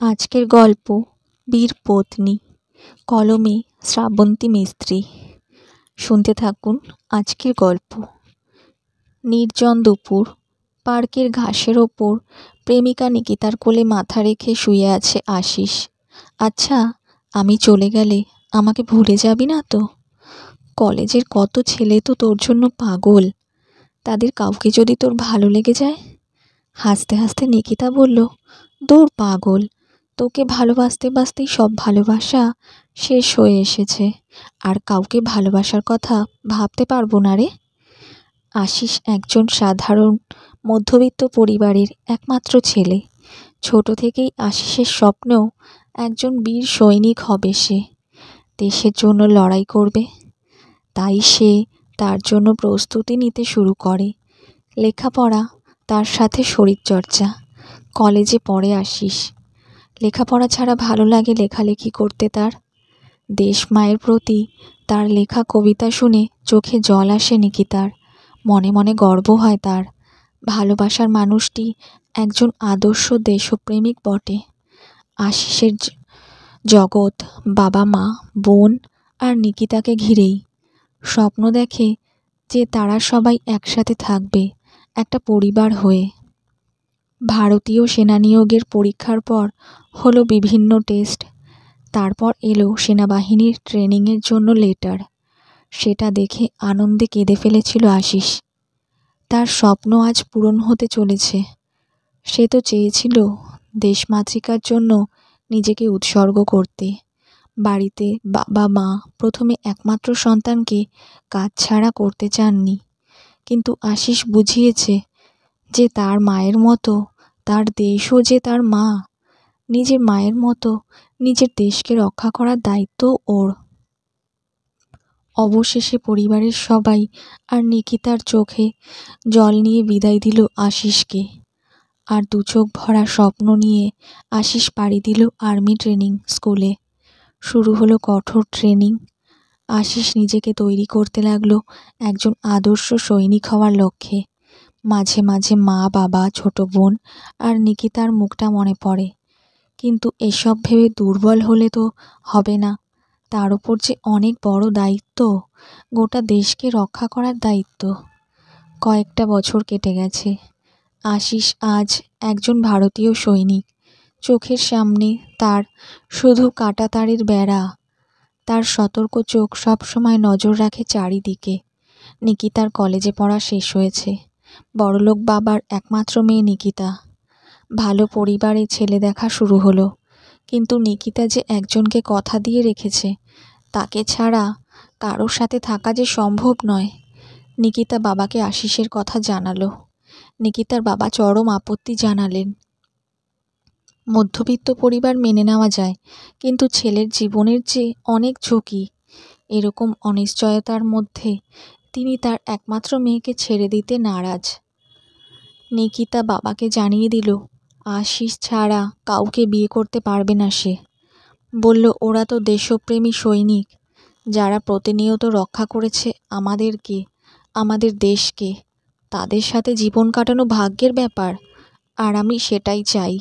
আজকের গল্প বীর পত্নী, কলমে শ্রাবন্তী মিস্ত্রি। শুনতে থাকুন আজকের গল্প। নির্জন দুপুর, পার্কের ঘাসের ওপর প্রেমিকা নিকিতার কোলে মাথা রেখে শুয়ে আছে আশিস। আচ্ছা, আমি চলে গেলে আমাকে ভুলে যাবি না তো? কলেজের কত ছেলে তো তোর জন্য পাগল, তাদের কাউকে যদি তোর ভালো লেগে যায়। হাসতে হাসতে নিকিতা বলল, দূর পাগল, তোকে ভালোবাসতে বাসতেই সব ভালোবাসা শেষ হয়ে এসেছে, আর কাউকে ভালোবাসার কথা ভাবতে পারবো না রে। আশিস একজন সাধারণ মধ্যবিত্ত পরিবারের একমাত্র ছেলে। ছোট থেকেই আশিসের স্বপ্ন একজন বীর সৈনিক হবে সে, দেশের জন্য লড়াই করবে। তাই সে তার জন্য প্রস্তুতি নিতে শুরু করে। লেখাপড়া, তার সাথে শরীরচর্চা। কলেজে পড়ে আশিস। লেখাপড়া ছাড়া ভালো লাগে লেখালেখি করতে তার। দেশ মায়ের প্রতি তার লেখা কবিতা শুনে চোখে জল আসে নিকিতার। মনে মনে গর্ব হয় তার। ভালোবাসার মানুষটি একজন আদর্শ দেশপ্রেমিক বটে। আশিসের জগৎ বাবা মা, বোন আর নিকিতাকে ঘিরেই। স্বপ্ন দেখে যে তারা সবাই একসাথে থাকবে, একটা পরিবার হয়ে। ভারতীয় সেনা নিয়োগের পরীক্ষার পর হলো বিভিন্ন টেস্ট, তারপর এলো সেনাবাহিনীর ট্রেনিংয়ের জন্য লেটার। সেটা দেখে আনন্দে কেঁদে ফেলেছিল আশিস। তার স্বপ্ন আজ পূরণ হতে চলেছে। সে তো চেয়েছিল দেশমাতৃকার জন্য নিজেকে উৎসর্গ করতে। বাড়িতে বাবা মা প্রথমে একমাত্র সন্তানকে কাজ ছাড়া করতে চাননি, কিন্তু আশিস বুঝিয়েছে যে তার মায়ের মতো তার দেশও যে তার মা। নিজের মায়ের মতো নিজের দেশকে রক্ষা করার দায়িত্ব ওর। অবশেষে পরিবারের সবাই আর নিকিতার চোখে জল নিয়ে বিদায় দিল আশিসকে। আর দু চোখ ভরা স্বপ্ন নিয়ে আশিস পাড়ি দিল আর্মি ট্রেনিং স্কুলে। শুরু হলো কঠোর ট্রেনিং। আশিস নিজেকে তৈরি করতে লাগলো একজন আদর্শ সৈনিক হওয়ার লক্ষ্যে। মাঝে মাঝে মা, বাবা, ছোট বোন আর নিকিতার মুখটা মনে পড়ে, কিন্তু এসব ভেবে দুর্বল হলে তো হবে না। তার উপর যে অনেক বড় দায়িত্ব, গোটা দেশকে রক্ষা করার দায়িত্ব। কয়েকটা বছর কেটে গেছে। আশিস আজ একজন ভারতীয় সৈনিক। চোখের সামনে তার শুধু কাঁটাতারের বেড়া। তার সতর্ক চোখ সবসময় নজর রাখে চারিদিকে। নিকিতার কলেজে পড়া শেষ হয়েছে। বড়লোক বাবার একমাত্র মেয়ে নিকিতা। ভালো পরিবারে ছেলে দেখা শুরু হলো, কিন্তু নিকিতা যে একজনকে কথা দিয়ে রেখেছে, তাকে ছাড়া কারোর সাথে থাকা যে সম্ভব নয়। নিকিতা বাবাকে আশিসের কথা জানালো। নিকিতার বাবা চরম আপত্তি জানালেন। মধ্যবিত্ত পরিবার মেনে নেওয়া যায়, কিন্তু ছেলের জীবনের যে অনেক ঝুঁকি, এরকম অনিশ্চয়তার মধ্যে তিনি তার একমাত্র মেয়েকে ছেড়ে দিতে নারাজ। নিকিতা বাবাকে জানিয়ে দিল আশিস ছাড়া কাউকে বিয়ে করতে পারবে না সে। বলল, ওরা তো দেশপ্রেমী সৈনিক, যারা প্রতিনিয়ত রক্ষা করেছে আমাদেরকে, আমাদের দেশকে। তাদের সাথে জীবন কাটানো ভাগ্যের ব্যাপার, আর আমি সেটাই চাই।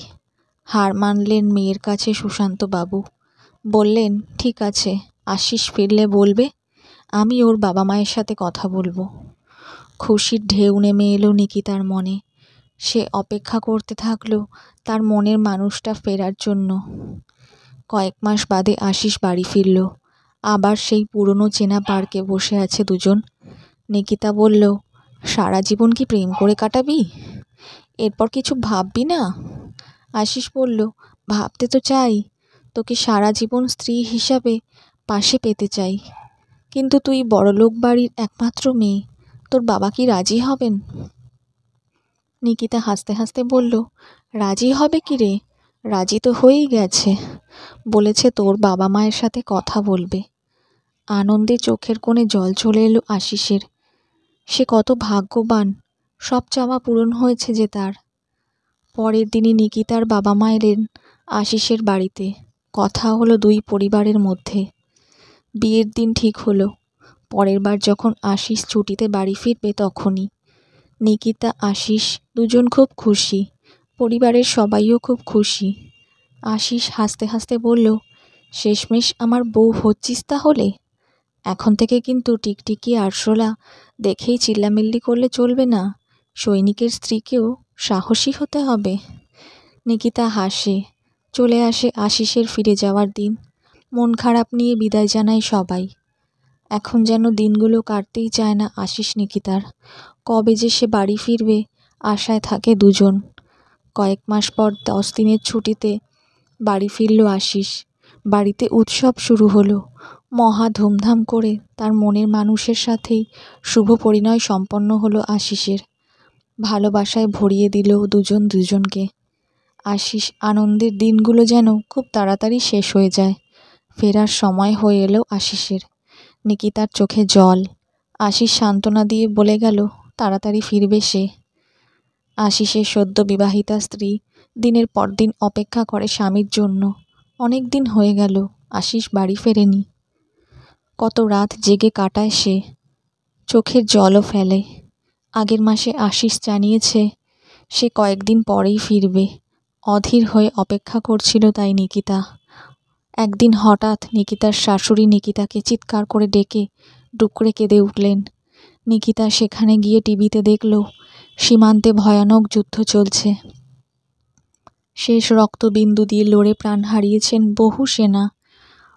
হার মানলেন মেয়ের কাছে সুশান্ত বাবু। বললেন, ঠিক আছে, আশিস ফিরলে বলবে, আমি ওর বাবা মায়ের সাথে কথা বলবো। খুশির ঢেউ নেমে এলো নিকিতার মনে। সে অপেক্ষা করতে থাকলো তার মনের মানুষটা ফেরার জন্য। কয়েক মাস বাদে আশিস বাড়ি ফিরল। আবার সেই পুরনো চেনা পার্কে বসে আছে দুজন। নিকিতা বলল, সারা জীবন কি প্রেম করে কাটাবি? এরপর কিছু ভাববি না? আশিস বলল, ভাবতে তো চাই, তোকে সারা জীবন স্ত্রী হিসাবে পাশে পেতে চাই, কিন্তু তুই বড়লোক বাড়ির একমাত্র মেয়ে, তোর বাবা কি রাজি হবেন? নিকিতা হাসতে হাসতে বলল, রাজি হবে কি রে? রাজি তো হয়েই গেছে। বলেছে তোর বাবা মায়ের সাথে কথা বলবে। আনন্দে চোখের কোণে জল চলে এলো আশিসের। সে কত ভাগ্যবান, সব চাওয়া পূরণ হয়েছে যে তার। পরের দিনই নিকিতার বাবা মা এলেন আশিসের বাড়িতে। কথা হলো দুই পরিবারের মধ্যে। বিয়ের দিন ঠিক হলো। পরের বার যখন আশিস ছুটিতে বাড়ি ফিরবে তখনই। নিকিতা, আশিস দুজন খুব খুশি। পরিবারের সবাইও খুব খুশি। আশিস হাসতে হাসতে বলল, শেষমেশ আমার বউ হচ্ছিস তাহলে? এখন থেকে কিন্তু টিকটিকি আরশোলা দেখেই চিল্লামিল্লি করলে চলবে না, সৈনিকের স্ত্রীকেও সাহসী হতে হবে। নিকিতা হাসে। চলে আসে আশিসের ফিরে যাওয়ার দিন। মন খারাপ নিয়ে বিদায় জানায় সবাই। এখন যেন দিনগুলো কাটতেই চায় না আশিস নিকিতার। কবে যে সে বাড়ি ফিরবে আশায় থাকে দুজন। কয়েক মাস পর 10 দিনের ছুটিতে বাড়ি ফিরল আশিস। বাড়িতে উৎসব শুরু হলো। মহা ধুমধাম করে তার মনের মানুষের সাথেই শুভ পরিণয় সম্পন্ন হলো আশিসের। ভালোবাসায় ভরিয়ে দিল দুজন দুজনকে। আশিস আনন্দের দিনগুলো যেন খুব তাড়াতাড়ি শেষ হয়ে যায়। ফেরার সময় হয়ে এলো আশিসের। নিকিতার চোখে জল। আশিস সান্ত্বনা দিয়ে বলে গেল তাড়াতাড়ি ফিরবে সে। আশিসের সদ্য বিবাহিতা স্ত্রী দিনের পর দিন অপেক্ষা করে স্বামীর জন্য। অনেক দিন হয়ে গেল আশিস বাড়ি ফেরেনি। কত রাত জেগে কাটায় সে, চোখের জলও ফেলে। আগের মাসে আশিস জানিয়েছে সে কয়েকদিন পরেই ফিরবে। অধীর হয়ে অপেক্ষা করছিল তাই নিকিতা। একদিন হঠাৎ নিকিতার শাশুড়ি নিকিতাকে চিৎকার করে ডেকে ডুকরে কেঁদে উঠলেন। নিকিতা সেখানে গিয়ে টিভিতে দেখল সীমান্তে ভয়ানক যুদ্ধ চলছে। শেষ রক্তবিন্দু দিয়ে লড়ে প্রাণ হারিয়েছেন বহু সেনা।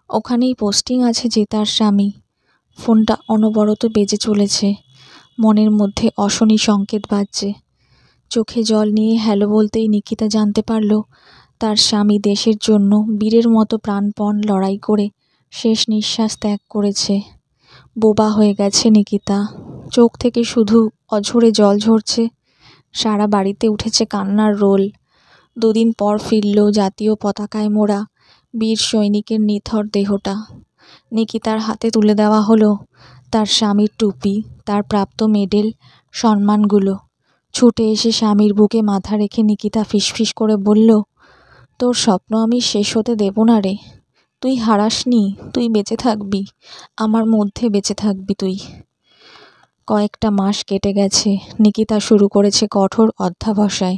ওখানেই পোস্টিং আছে যে তার স্বামী। ফোনটা অনবরত বেজে চলেছে। মনের মধ্যে অশনি সংকেত বাজছে। চোখে জল নিয়ে হ্যালো বলতেই নিকিতা জানতে পারল তার স্বামী দেশের জন্য বীরের মতো প্রাণপণ লড়াই করে শেষ নিঃশ্বাস ত্যাগ করেছে। বোবা হয়ে গেছে নিকিতা। চোখ থেকে শুধু অঝরে জল ঝরছে। সারা বাড়িতে উঠেছে কান্নার রোল। 2 দিন পর ফিরল জাতীয় পতাকায় মোড়া বীর সৈনিকের নিথর দেহটা। নিকিতার হাতে তুলে দেওয়া হলো তার স্বামীর টুপি, তার প্রাপ্ত মেডেল, সম্মানগুলো। ছুটে এসে স্বামীর বুকে মাথা রেখে নিকিতা ফিসফিস করে বলল, তোর স্বপ্ন আমি শেষ হতে দেব না রে। তুই হারাসনি, তুই বেঁচে থাকবি, আমার মধ্যে বেঁচে থাকবি তুই। কয়েকটা মাস কেটে গেছে। নিকিতা শুরু করেছে কঠোর অধ্যাবসায়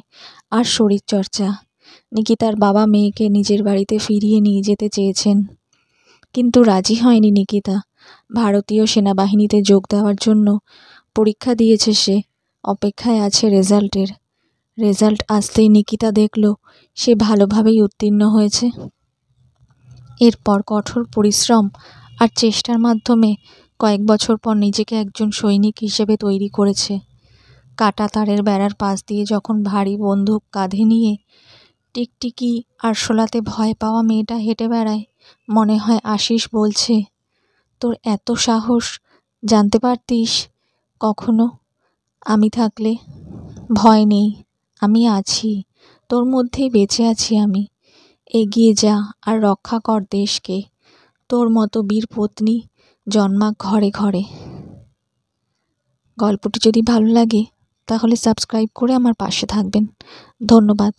আর শরীরচর্চা। নিকিতার বাবা মেয়েকে নিজের বাড়িতে ফিরিয়ে নিয়ে যেতে চেয়েছেন, কিন্তু রাজি হয়নি নিকিতা। ভারতীয় সেনাবাহিনীতে যোগ দেওয়ার জন্য পরীক্ষা দিয়েছে সে। অপেক্ষায় আছে রেজাল্টের। রেজাল্ট আসতেই নিকিতা দেখল সে ভালোভাবেই উত্তীর্ণ হয়েছে। এরপর কঠোর পরিশ্রম আর চেষ্টার মাধ্যমে কয়েক বছর পর নিজেকে একজন সৈনিক হিসেবে তৈরি করেছে। কাটা তারের বেড়ার পাশ দিয়ে যখন ভারী বন্দুক কাঁধে নিয়ে টিকটিকি আরশোলাতে ভয় পাওয়া মেয়েটা হেঁটে বেড়ায়, মনে হয় আশিস বলছে, তোর এত সাহস, জানতে পারতিস কখনো আমি থাকলে। ভয় নেই, আমি আছি, তোর মধ্যেই বেঁচে আছি আমি। এগিয়ে যা আর রক্ষা কর দেশকে। তোর মতো বীর পত্নী জন্মাক ঘরে ঘরে। গল্পটি যদি ভালো লাগে তাহলে সাবস্ক্রাইব করে আমার পাশে থাকবেন। ধন্যবাদ।